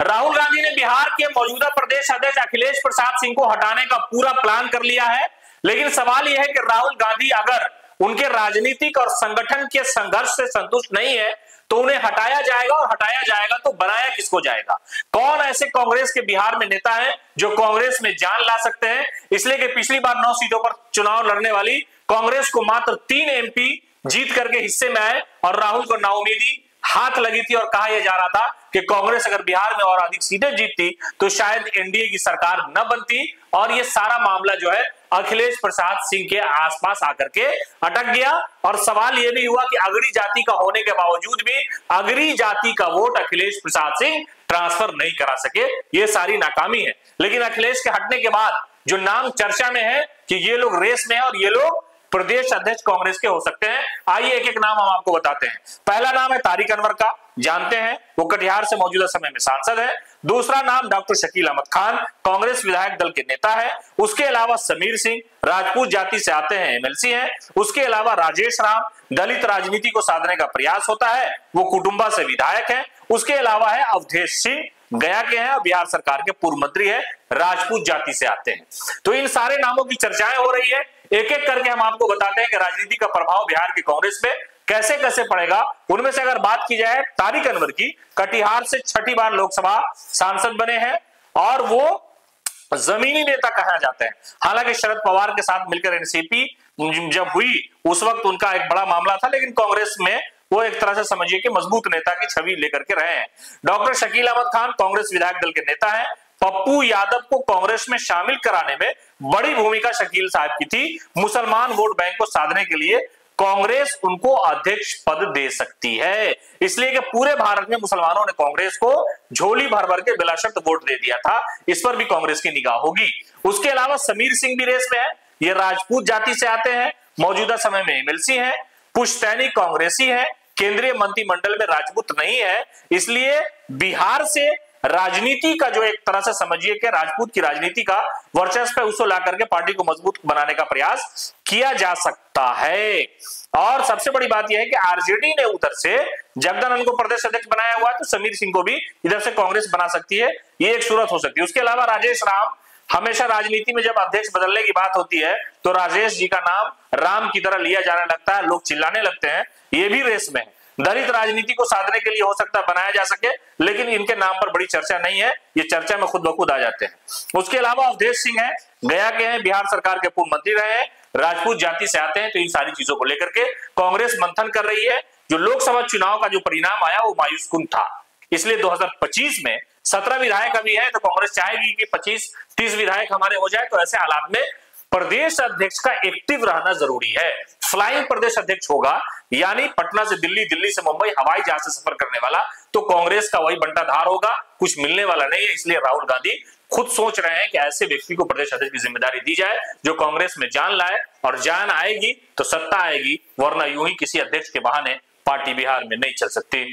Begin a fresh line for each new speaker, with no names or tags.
राहुल गांधी ने बिहार के मौजूदा प्रदेश अध्यक्ष अखिलेश प्रसाद सिंह को हटाने का पूरा प्लान कर लिया है। लेकिन सवाल यह है कि राहुल गांधी अगर उनके राजनीतिक और संगठन के संघर्ष से संतुष्ट नहीं है तो उन्हें हटाया जाएगा, और हटाया जाएगा तो बनाया किसको जाएगा? कौन ऐसे कांग्रेस के बिहार में नेता है जो कांग्रेस में जान ला सकते हैं? इसलिए कि पिछली बार 9 सीटों पर चुनाव लड़ने वाली कांग्रेस को मात्र 3 एमपी जीत करके हिस्से में आए और राहुल को नाउमीदी हाथ लगी थी और कहा यह जा रहा था कि कांग्रेस अगर बिहार में और अधिक सीटें जीतती तो शायद एनडीए की सरकार न बनती, और ये सारा मामला जो है अखिलेश प्रसाद सिंह के आसपास आकर के अटक गया। और सवाल यह भी हुआ कि अगड़ी जाति का होने के बावजूद भी अगड़ी जाति का वोट अखिलेश प्रसाद सिंह ट्रांसफर नहीं करा सके। ये सारी नाकामी है। लेकिन अखिलेश के हटने के बाद जो नाम चर्चा में है कि ये लोग रेस में है और ये लोग प्रदेश अध्यक्ष कांग्रेस के हो सकते हैं, आइए एक एक नाम हम आपको बताते हैं। पहला नाम है तारिक अनवर का, जानते हैं वो कटिहार से मौजूदा समय में सांसद है। दूसरा नाम डॉक्टर शकील अहमद खान, कांग्रेस विधायक दल के नेता है। उसके अलावा समीर सिंह, राजपूत जाति से आते हैं, एमएलसी हैं। उसके अलावा राजेश राम, दलित राजनीति को साधने का प्रयास होता है, वो कुटुंबा से विधायक है। उसके अलावा है अवधेश सिंह, गया के हैं और बिहार सरकार के पूर्व मंत्री है, राजपूत जाति से आते हैं। तो इन सारे नामों की चर्चाएं हो रही है। एक एक करके हम आपको बताते हैं कि राजनीति का प्रभाव बिहार की कांग्रेस पे कैसे कैसे पड़ेगा। उनमें से अगर बात की जाए तारिक अनवर की, कटिहार से 6ठी बार लोकसभा सांसद बने हैं और वो जमीनी नेता कहा जाते हैं। हालांकि शरद पवार के साथ मिलकर एनसीपी जब हुई उस वक्त उनका एक बड़ा मामला था, लेकिन कांग्रेस में वो एक तरह से समझिए कि मजबूत नेता की छवि लेकर के रहे हैं। डॉक्टर शकील अहमद खान कांग्रेस विधायक दल के नेता हैं। पप्पू यादव को कांग्रेस में शामिल कराने में बड़ी भूमिका शकील साहब की थी। मुसलमान वोट बैंक को साधने के लिए कांग्रेस उनको अध्यक्ष पद दे सकती है, इसलिए कि पूरे भारत में मुसलमानों ने कांग्रेस को झोली भर भर के बिला शर्त वोट दे दिया था। इस पर भी कांग्रेस की निगाह होगी। उसके अलावा समीर सिंह भी रेस में है। ये राजपूत जाति से आते हैं, मौजूदा समय में एमएलसी हैं, पुश्तैनी कांग्रेसी है, केंद्रीय मंत्रिमंडल में राजपूत नहीं है। इसलिए बिहार से राजनीति का जो एक तरह से समझिए कि राजपूत की राजनीति का वर्चस्व है उसको ला करके पार्टी को मजबूत बनाने का प्रयास किया जा सकता है। और सबसे बड़ी बात यह है कि आरजेडी ने उधर से जगदानंद को प्रदेश अध्यक्ष बनाया हुआ है, तो समीर सिंह को भी इधर से कांग्रेस बना सकती है, ये एक सूरत हो सकती है। उसके अलावा राजेश राम, हमेशा राजनीति में जब अध्यक्ष बदलने की बात होती है तो राजेश जी का नाम राम की तरह लिया जाने लगता है, लोग चिल्लाने लगते हैं, ये भी रेस में है। दलित राजनीति को साधने के लिए हो सकता है बनाया जा सके, लेकिन इनके नाम पर बड़ी चर्चा नहीं है, ये चर्चा में खुद ब खुद आ जाते हैं। उसके अलावा अवधेश सिंह है, गया के हैं, बिहार सरकार के पूर्व मंत्री रहे हैं, राजपूत जाति से आते हैं। तो इन सारी चीजों को लेकर के कांग्रेस मंथन कर रही है। जो लोकसभा चुनाव का जो परिणाम आया वो मायूसकुन था, इसलिए 2025 में 17 विधायक अभी है, तो कांग्रेस चाहेगी कि 25-30 विधायक हमारे हो जाए। तो ऐसे हालात में प्रदेश अध्यक्ष का एक्टिव रहना जरूरी है। फ्लाइंग प्रदेश अध्यक्ष होगा, यानी पटना से दिल्ली, दिल्ली से मुंबई हवाई जहाज से सफर करने वाला, तो कांग्रेस का वही बंटाधार होगा, कुछ मिलने वाला नहीं है। इसलिए राहुल गांधी खुद सोच रहे हैं कि ऐसे व्यक्ति को प्रदेश अध्यक्ष की जिम्मेदारी दी जाए जो कांग्रेस में जान लाए, और जान आएगी तो सत्ता आएगी, वरना यूं ही किसी अध्यक्ष के बहाने पार्टी बिहार में नहीं चल सकती।